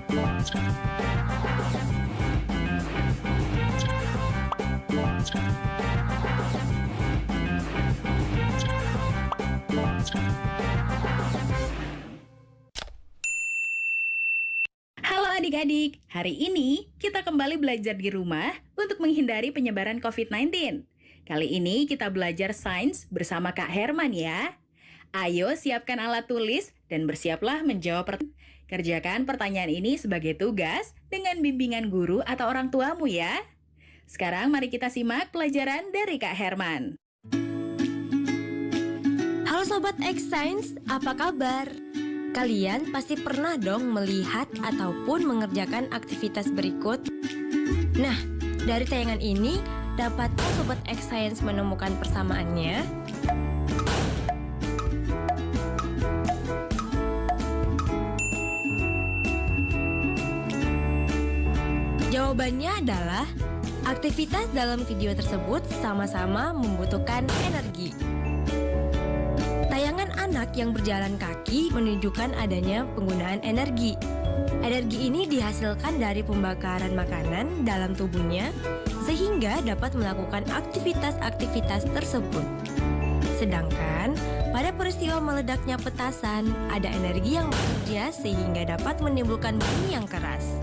Halo adik-adik, hari ini kita kembali belajar di rumah untuk menghindari penyebaran COVID-19. Kali ini kita belajar sains bersama Kak Herman ya. Ayo siapkan alat tulis dan bersiaplah menjawab pertanyaan. Kerjakan pertanyaan ini sebagai tugas dengan bimbingan guru atau orang tuamu ya. Sekarang mari kita simak pelajaran dari Kak Herman. Halo Sobat X Science, apa kabar? Kalian pasti pernah dong melihat ataupun mengerjakan aktivitas berikut. Nah, dari tayangan ini, dapatkah Sobat X Science menemukan persamaannya? Jawabannya adalah, aktivitas dalam video tersebut sama-sama membutuhkan energi. Tayangan anak yang berjalan kaki menunjukkan adanya penggunaan energi. Energi ini dihasilkan dari pembakaran makanan dalam tubuhnya sehingga dapat melakukan aktivitas-aktivitas tersebut. Sedangkan pada peristiwa meledaknya petasan, ada energi yang bekerja sehingga dapat menimbulkan bunyi yang keras.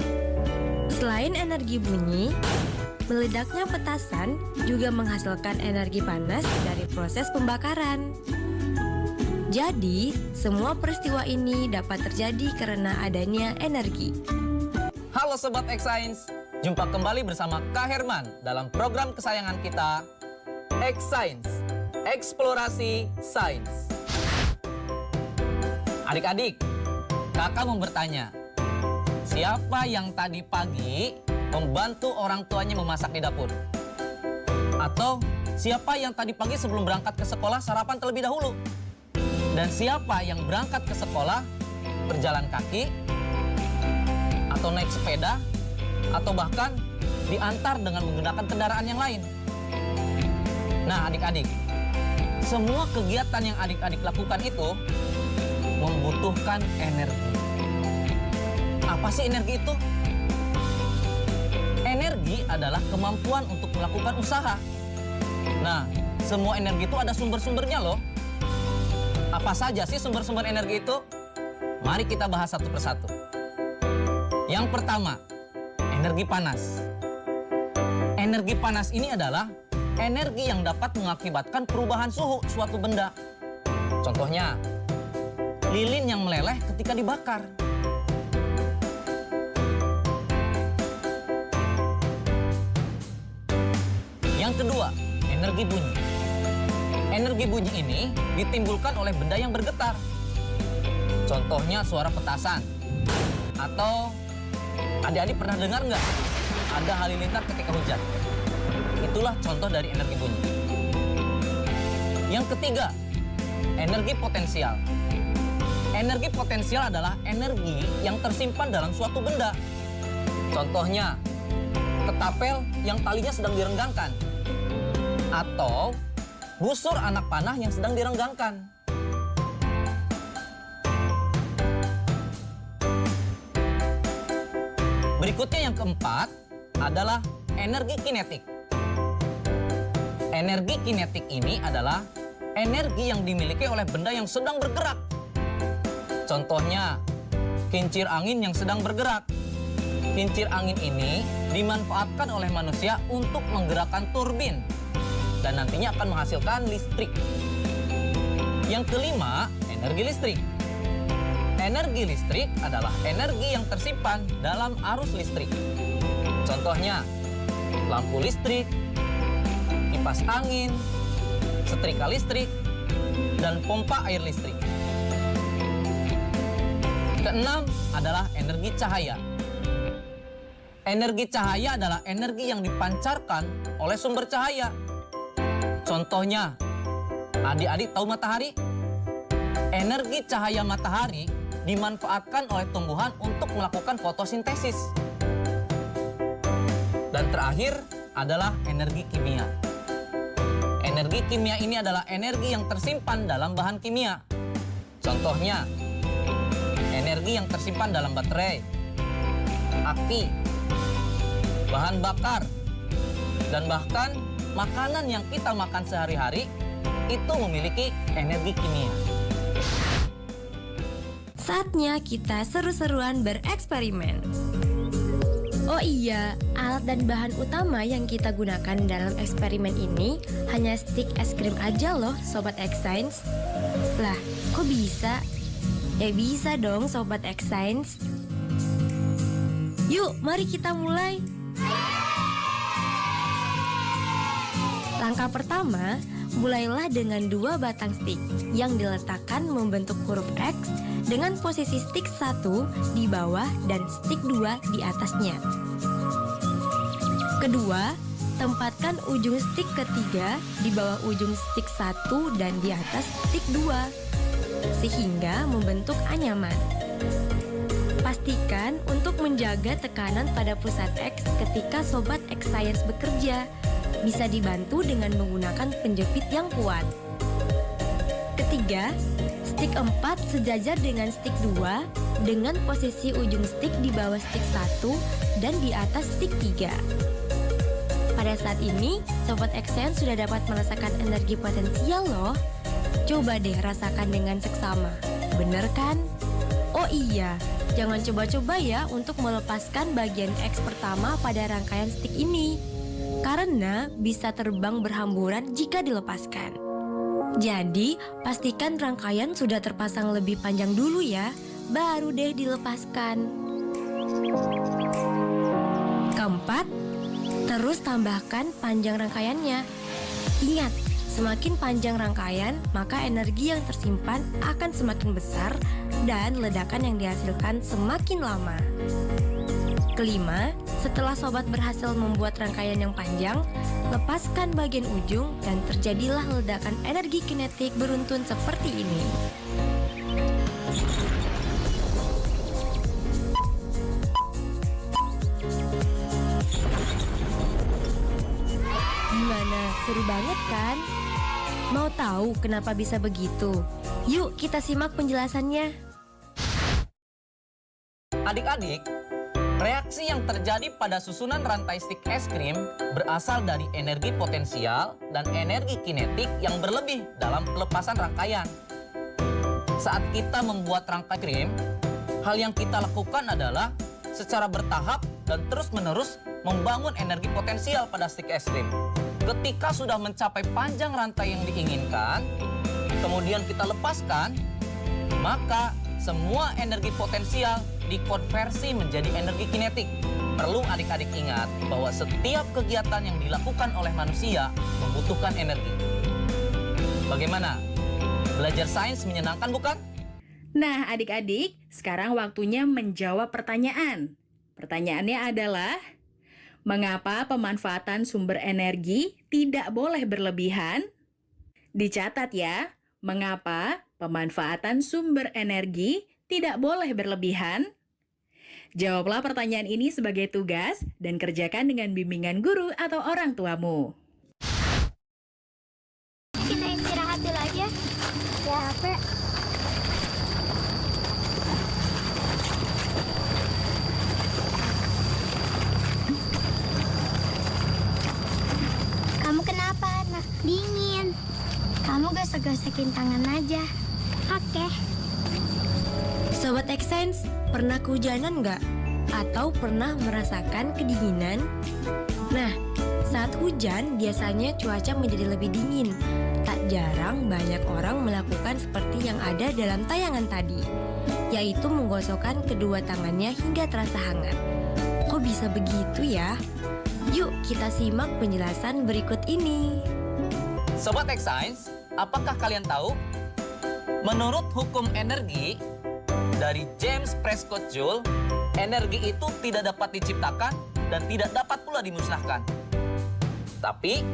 Selain energi bunyi, meledaknya petasan juga menghasilkan energi panas dari proses pembakaran. Jadi, semua peristiwa ini dapat terjadi karena adanya energi. Halo Sobat X Science, jumpa kembali bersama Kak Herman dalam program kesayangan kita, X Science, Eksplorasi Sains. Adik-adik, kakak mau bertanya, siapa yang tadi pagi membantu orang tuanya memasak di dapur? Atau siapa yang tadi pagi sebelum berangkat ke sekolah sarapan terlebih dahulu? Dan siapa yang berangkat ke sekolah berjalan kaki, atau naik sepeda, atau bahkan diantar dengan menggunakan kendaraan yang lain? Nah adik-adik, semua kegiatan yang adik-adik lakukan itu membutuhkan energi. Apa sih energi itu? Energi adalah kemampuan untuk melakukan usaha. Nah, semua energi itu ada sumber-sumbernya loh. Apa saja sih sumber-sumber energi itu? Mari kita bahas satu persatu. Yang pertama, energi panas. Energi panas ini adalah energi yang dapat mengakibatkan perubahan suhu suatu benda. Contohnya, lilin yang meleleh ketika dibakar. Yang kedua, energi bunyi. Energi bunyi ini ditimbulkan oleh benda yang bergetar. Contohnya suara petasan. Atau adik-adik pernah dengar nggak ada halilintar ketika hujan? Itulah contoh dari energi bunyi. Yang ketiga, energi potensial. Energi potensial adalah energi yang tersimpan dalam suatu benda. Contohnya, ketapel yang talinya sedang direnggangkan. Atau busur anak panah yang sedang direnggangkan. Berikutnya yang keempat adalah energi kinetik. Energi kinetik ini adalah energi yang dimiliki oleh benda yang sedang bergerak. Contohnya, kincir angin yang sedang bergerak. Kincir angin ini dimanfaatkan oleh manusia untuk menggerakkan turbin dan nantinya akan menghasilkan listrik. Yang kelima, energi listrik. Energi listrik adalah energi yang tersimpan dalam arus listrik. Contohnya, lampu listrik, kipas angin, setrika listrik, dan pompa air listrik. Keenam adalah energi cahaya. Energi cahaya adalah energi yang dipancarkan oleh sumber cahaya. Contohnya, adik-adik tahu matahari? Energi cahaya matahari dimanfaatkan oleh tumbuhan untuk melakukan fotosintesis. Dan terakhir adalah energi kimia. Energi kimia ini adalah energi yang tersimpan dalam bahan kimia. Contohnya, energi yang tersimpan dalam baterai, aki, bahan bakar, dan bahkan makanan yang kita makan sehari-hari itu memiliki energi kimia. Saatnya kita seru-seruan bereksperimen. Oh iya, alat dan bahan utama yang kita gunakan dalam eksperimen ini hanya stik es krim aja loh, Sobat X Science. Lah, kok bisa? Ya bisa dong, Sobat X Science. Yuk, mari kita mulai. Langkah pertama, mulailah dengan 2 batang stik yang diletakkan membentuk huruf X dengan posisi stik 1 di bawah dan stik 2 di atasnya. Kedua, tempatkan ujung stik ketiga di bawah ujung stik 1 dan di atas stik 2 sehingga membentuk anyaman. Pastikan untuk menjaga tekanan pada pusat X ketika Sobat X Science bekerja. Bisa dibantu dengan menggunakan penjepit yang kuat. Ketiga, stik 4 sejajar dengan stik 2 dengan posisi ujung stik di bawah stik 1 dan di atas stik 3. Pada saat ini, Sobat X Science sudah dapat merasakan energi potensial loh. Coba deh rasakan dengan seksama. Bener kan? Oh iya, jangan coba-coba ya untuk melepaskan bagian X pertama pada rangkaian stik ini, karena bisa terbang berhamburan jika dilepaskan. Jadi, pastikan rangkaian sudah terpasang lebih panjang dulu ya, baru deh dilepaskan. Keempat, terus tambahkan panjang rangkaiannya. Ingat, semakin panjang rangkaian, maka energi yang tersimpan akan semakin besar dan ledakan yang dihasilkan semakin lama. Kelima, setelah Sobat berhasil membuat rangkaian yang panjang, lepaskan bagian ujung dan terjadilah ledakan energi kinetik beruntun seperti ini. Gimana? Seru banget kan? Mau tahu kenapa bisa begitu? Yuk kita simak penjelasannya. Adik-adik, reaksi yang terjadi pada susunan rantai stik es krim berasal dari energi potensial dan energi kinetik yang berlebih dalam pelepasan rangkaian. Saat kita membuat rangkai krim, hal yang kita lakukan adalah secara bertahap dan terus-menerus membangun energi potensial pada stik es krim. Ketika sudah mencapai panjang rantai yang diinginkan, kemudian kita lepaskan, maka semua energi potensial dikonversi menjadi energi kinetik. Perlu adik-adik ingat bahwa setiap kegiatan yang dilakukan oleh manusia membutuhkan energi. Bagaimana? Belajar sains menyenangkan bukan? Nah, adik-adik, sekarang waktunya menjawab pertanyaan. Pertanyaannya adalah, mengapa pemanfaatan sumber energi tidak boleh berlebihan? Dicatat ya, mengapa pemanfaatan sumber energi tidak boleh berlebihan? Jawablah pertanyaan ini sebagai tugas dan kerjakan dengan bimbingan guru atau orang tuamu. Kita istirahat dulu aja. Ya, capek. Kamu kenapa, Nak? Dingin. Kamu gosok-gosokin tangan aja. Oke. Sobat X Science, pernah kehujanan nggak? Atau pernah merasakan kedinginan? Nah, saat hujan biasanya cuaca menjadi lebih dingin. Tak jarang banyak orang melakukan seperti yang ada dalam tayangan tadi, yaitu menggosokkan kedua tangannya hingga terasa hangat. Kok bisa begitu ya? Yuk kita simak penjelasan berikut ini. Sobat X Science, apakah kalian tahu? Menurut hukum energi dari James Prescott Joule, energi itu tidak dapat diciptakan dan tidak dapat pula dimusnahkan. Tapi,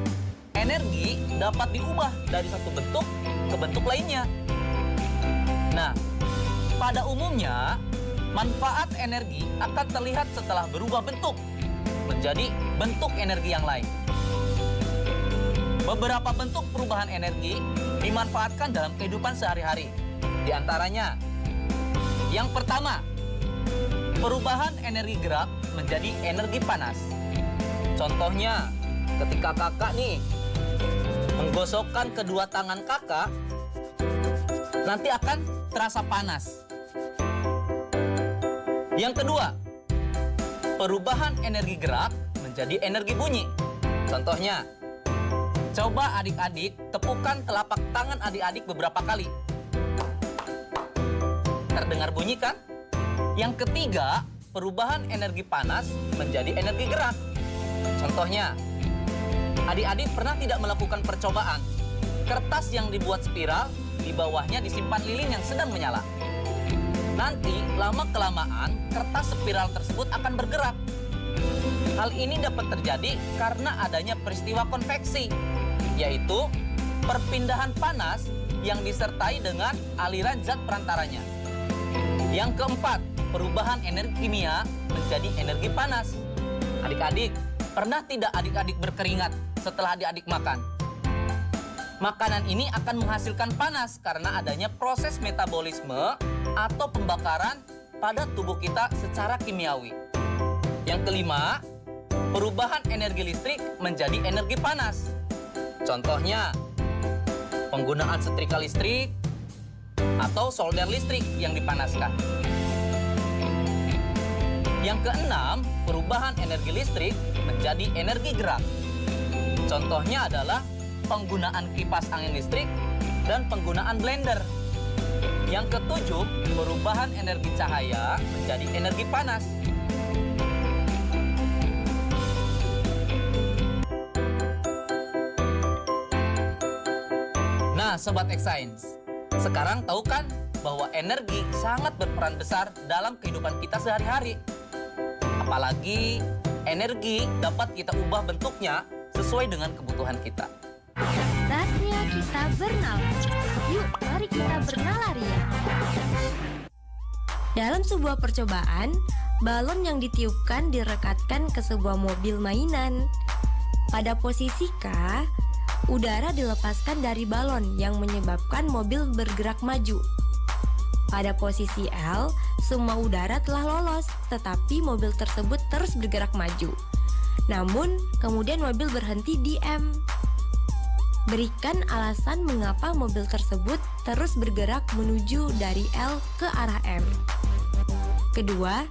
energi dapat diubah dari satu bentuk ke bentuk lainnya. Nah, pada umumnya, manfaat energi akan terlihat setelah berubah bentuk menjadi bentuk energi yang lain. Beberapa bentuk perubahan energi dimanfaatkan dalam kehidupan sehari-hari. Di antaranya, yang pertama, perubahan energi gerak menjadi energi panas. Contohnya, ketika kakak nih menggosokkan kedua tangan kakak, nanti akan terasa panas. Yang kedua, perubahan energi gerak menjadi energi bunyi. Contohnya, coba adik-adik tepukan telapak tangan adik-adik beberapa kali. Terdengar bunyi kan? Yang ketiga, perubahan energi panas menjadi energi gerak. Contohnya, adik-adik pernah tidak melakukan percobaan? Kertas yang dibuat spiral, di bawahnya disimpan lilin yang sedang menyala. Nanti, lama-kelamaan, kertas spiral tersebut akan bergerak. Hal ini dapat terjadi karena adanya peristiwa konveksi, yaitu perpindahan panas yang disertai dengan aliran zat perantaranya. Yang keempat, perubahan energi kimia menjadi energi panas. Adik-adik, pernah tidak adik-adik berkeringat setelah adik-adik makan? Makanan ini akan menghasilkan panas karena adanya proses metabolisme atau pembakaran pada tubuh kita secara kimiawi. Yang kelima, perubahan energi listrik menjadi energi panas. Contohnya, penggunaan setrika listrik atau solder listrik yang dipanaskan. Yang keenam, perubahan energi listrik menjadi energi gerak. Contohnya adalah penggunaan kipas angin listrik dan penggunaan blender. Yang ketujuh, perubahan energi cahaya menjadi energi panas. Nah, Sobat X-Science, sekarang tahu kan bahwa energi sangat berperan besar dalam kehidupan kita sehari-hari. Apalagi energi dapat kita ubah bentuknya sesuai dengan kebutuhan kita. Saatnya kita bernalar. Yuk, mari kita bernalar ya. Dalam sebuah percobaan, balon yang ditiupkan direkatkan ke sebuah mobil mainan. Pada posisi K, udara dilepaskan dari balon yang menyebabkan mobil bergerak maju. Pada posisi L, semua udara telah lolos, tetapi mobil tersebut terus bergerak maju. Namun, kemudian mobil berhenti di M. Berikan alasan mengapa mobil tersebut terus bergerak menuju dari L ke arah M. Kedua,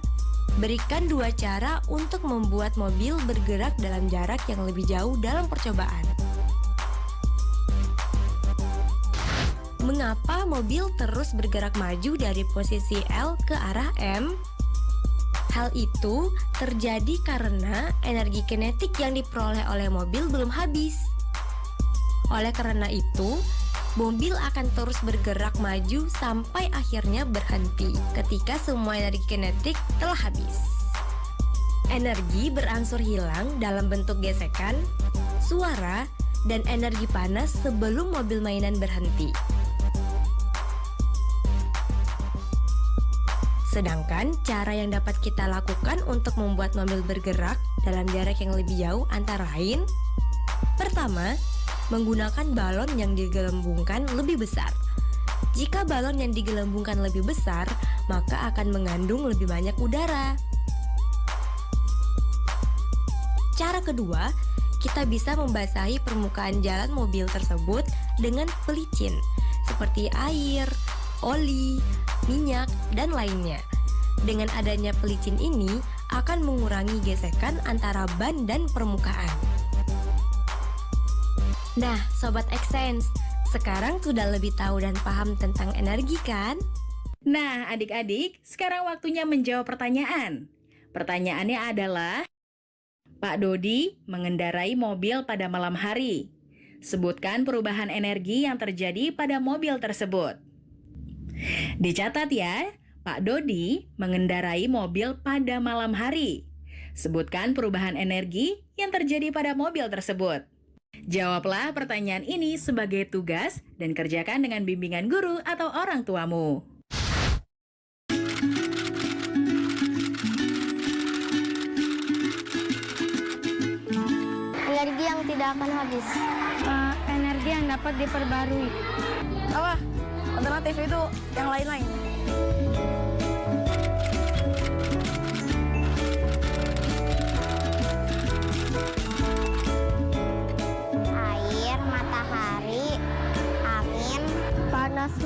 berikan dua cara untuk membuat mobil bergerak dalam jarak yang lebih jauh dalam percobaan. Mengapa mobil terus bergerak maju dari posisi L ke arah M? Hal itu terjadi karena energi kinetik yang diperoleh oleh mobil belum habis. Oleh karena itu, mobil akan terus bergerak maju sampai akhirnya berhenti ketika semua energi kinetik telah habis. Energi berangsur hilang dalam bentuk gesekan, suara, dan energi panas sebelum mobil mainan berhenti. Sedangkan cara yang dapat kita lakukan untuk membuat mobil bergerak dalam jarak yang lebih jauh antara lain: pertama, menggunakan balon yang digelembungkan lebih besar. Jika balon yang digelembungkan lebih besar, maka akan mengandung lebih banyak udara. Cara kedua, kita bisa membasahi permukaan jalan mobil tersebut dengan pelicin, seperti air, oli, minyak, dan lainnya. Dengan adanya pelicin ini akan mengurangi gesekan antara ban dan permukaan. Nah, Sobat X-Science, sekarang sudah lebih tahu dan paham tentang energi kan? Nah, adik-adik, sekarang waktunya menjawab pertanyaan. Pertanyaannya adalah, Pak Dodi mengendarai mobil pada malam hari. Sebutkan perubahan energi yang terjadi pada mobil tersebut. Dicatat ya, Pak Dodi mengendarai mobil pada malam hari. Sebutkan perubahan energi yang terjadi pada mobil tersebut. Jawablah pertanyaan ini sebagai tugas dan kerjakan dengan bimbingan guru atau orang tuamu. Energi yang tidak akan habis. Energi yang dapat diperbarui. Apa? Alternatif itu yang lain-lain.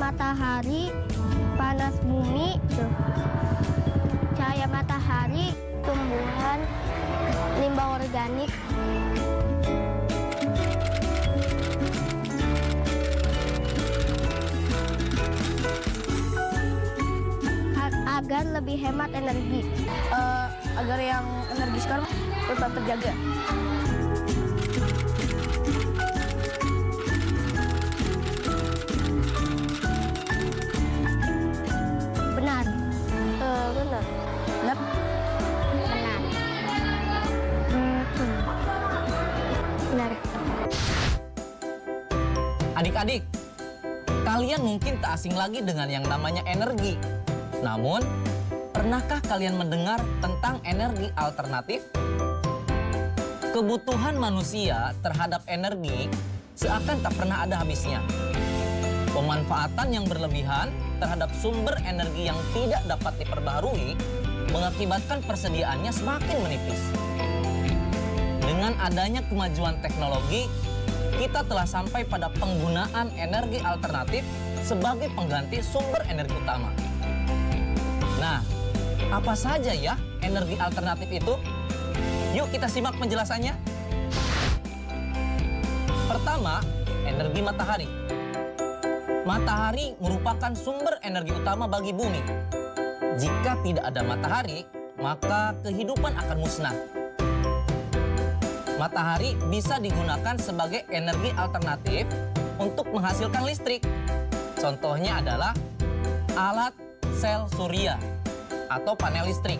matahari, panas bumi, tuh. Cahaya matahari, tumbuhan, limbah organik. Agar lebih hemat energi. Agar yang energi sekarang tetap terjaga. Benar. Benar. Benar. Benar. Benar. Adik-adik, kalian mungkin tak asing lagi dengan yang namanya energi. Namun, pernahkah kalian mendengar tentang energi alternatif? Kebutuhan manusia terhadap energi seakan tak pernah ada habisnya. Pemanfaatan yang berlebihan terhadap sumber energi yang tidak dapat diperbaharui mengakibatkan persediaannya semakin menipis. Dengan adanya kemajuan teknologi, kita telah sampai pada penggunaan energi alternatif sebagai pengganti sumber energi utama. Nah, apa saja ya energi alternatif itu? Yuk kita simak penjelasannya. Pertama, energi matahari. Matahari merupakan sumber energi utama bagi bumi. Jika tidak ada matahari, maka kehidupan akan musnah. Matahari bisa digunakan sebagai energi alternatif untuk menghasilkan listrik. Contohnya adalah alat sel surya atau panel listrik.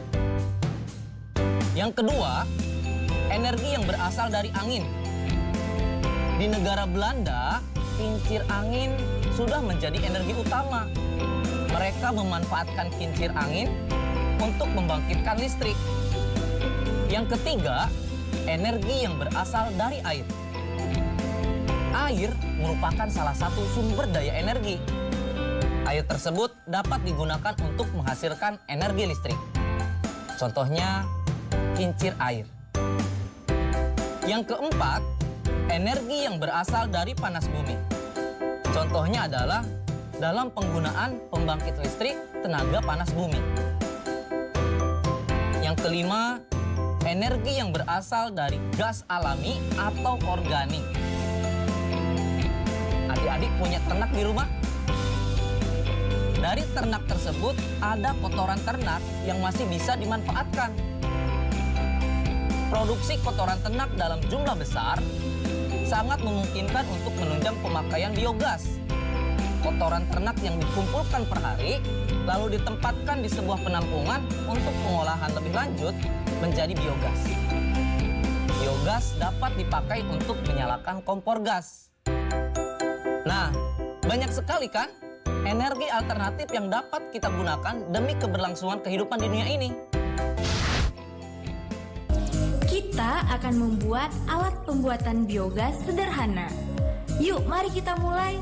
Yang kedua, energi yang berasal dari angin. Di negara Belanda, kincir angin sudah menjadi energi utama. Mereka memanfaatkan kincir angin untuk membangkitkan listrik. Yang ketiga, energi yang berasal dari air. Air merupakan salah satu sumber daya energi. Air tersebut dapat digunakan untuk menghasilkan energi listrik. Contohnya, kincir air. Yang keempat, energi yang berasal dari panas bumi. Contohnya adalah dalam penggunaan pembangkit listrik tenaga panas bumi. Yang kelima, energi yang berasal dari gas alami atau organik. Adik-adik punya ternak di rumah? Dari ternak tersebut ada kotoran ternak yang masih bisa dimanfaatkan. Produksi kotoran ternak dalam jumlah besar sangat memungkinkan untuk menunjang pemakaian biogas. Kotoran ternak yang dikumpulkan per hari lalu ditempatkan di sebuah penampungan untuk pengolahan lebih lanjut menjadi biogas. Biogas dapat dipakai untuk menyalakan kompor gas. Nah, banyak sekali kan energi alternatif yang dapat kita gunakan demi keberlangsungan kehidupan di dunia ini. Kita akan membuat alat pembuatan biogas sederhana. Yuk, mari kita mulai.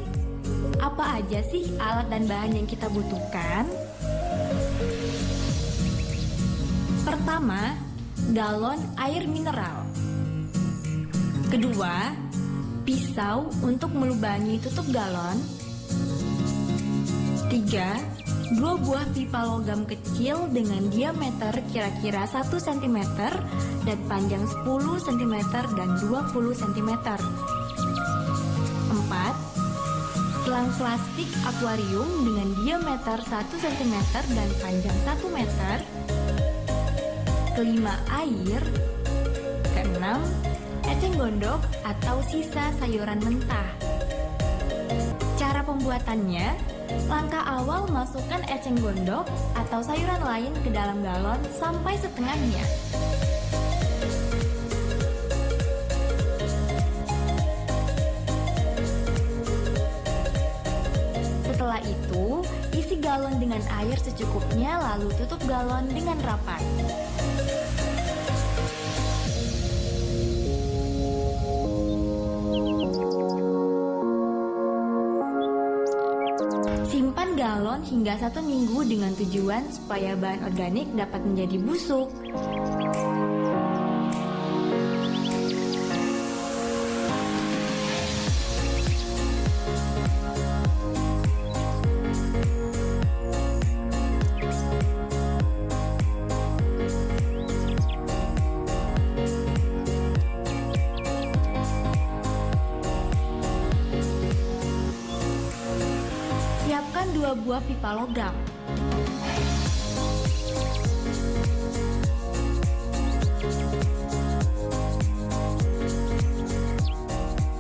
Apa aja sih alat dan bahan yang kita butuhkan? Pertama, galon air mineral. Kedua, pisau untuk melubangi tutup galon. 3. 2 buah pipa logam kecil dengan diameter kira-kira 1 cm dan panjang 10 cm dan 20 cm. 4. Selang plastik akuarium dengan diameter 1 cm dan panjang 1 meter. Kelima, air. Keenam, eceng gondok atau sisa sayuran mentah. Cara pembuatannya, langkah awal masukkan eceng gondok atau sayuran lain ke dalam galon sampai setengahnya. Setelah itu, isi galon dengan air secukupnya lalu tutup galon dengan rapat. Simpan galon hingga 1 minggu dengan tujuan supaya bahan organik dapat menjadi busuk. 2 buah pipa logam.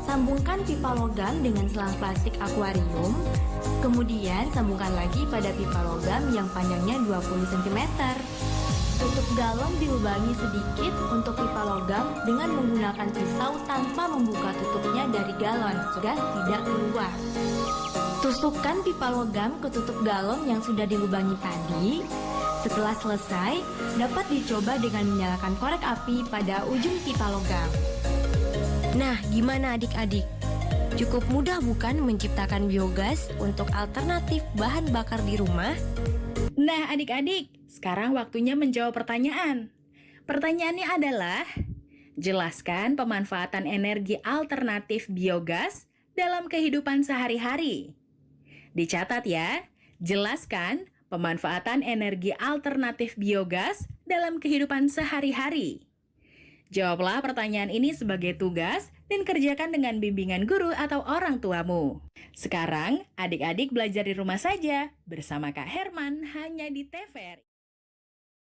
Sambungkan pipa logam dengan selang plastik akuarium, kemudian sambungkan lagi pada pipa logam yang panjangnya 20 cm. Tutup galon dilubangi sedikit untuk pipa logam dengan menggunakan pisau tanpa membuka tutupnya dari galon, gas tidak keluar. Tusukkan pipa logam ke tutup galon yang sudah dilubangi tadi. Setelah selesai, dapat dicoba dengan menyalakan korek api pada ujung pipa logam. Nah, gimana adik-adik? Cukup mudah bukan menciptakan biogas untuk alternatif bahan bakar di rumah? Nah, adik-adik, sekarang waktunya menjawab pertanyaan. Pertanyaannya adalah, jelaskan pemanfaatan energi alternatif biogas dalam kehidupan sehari-hari. Dicatat ya, jelaskan pemanfaatan energi alternatif biogas dalam kehidupan sehari-hari. Jawablah pertanyaan ini sebagai tugas dan kerjakan dengan bimbingan guru atau orang tuamu. Sekarang, adik-adik belajar di rumah saja bersama Kak Herman hanya di TVRI.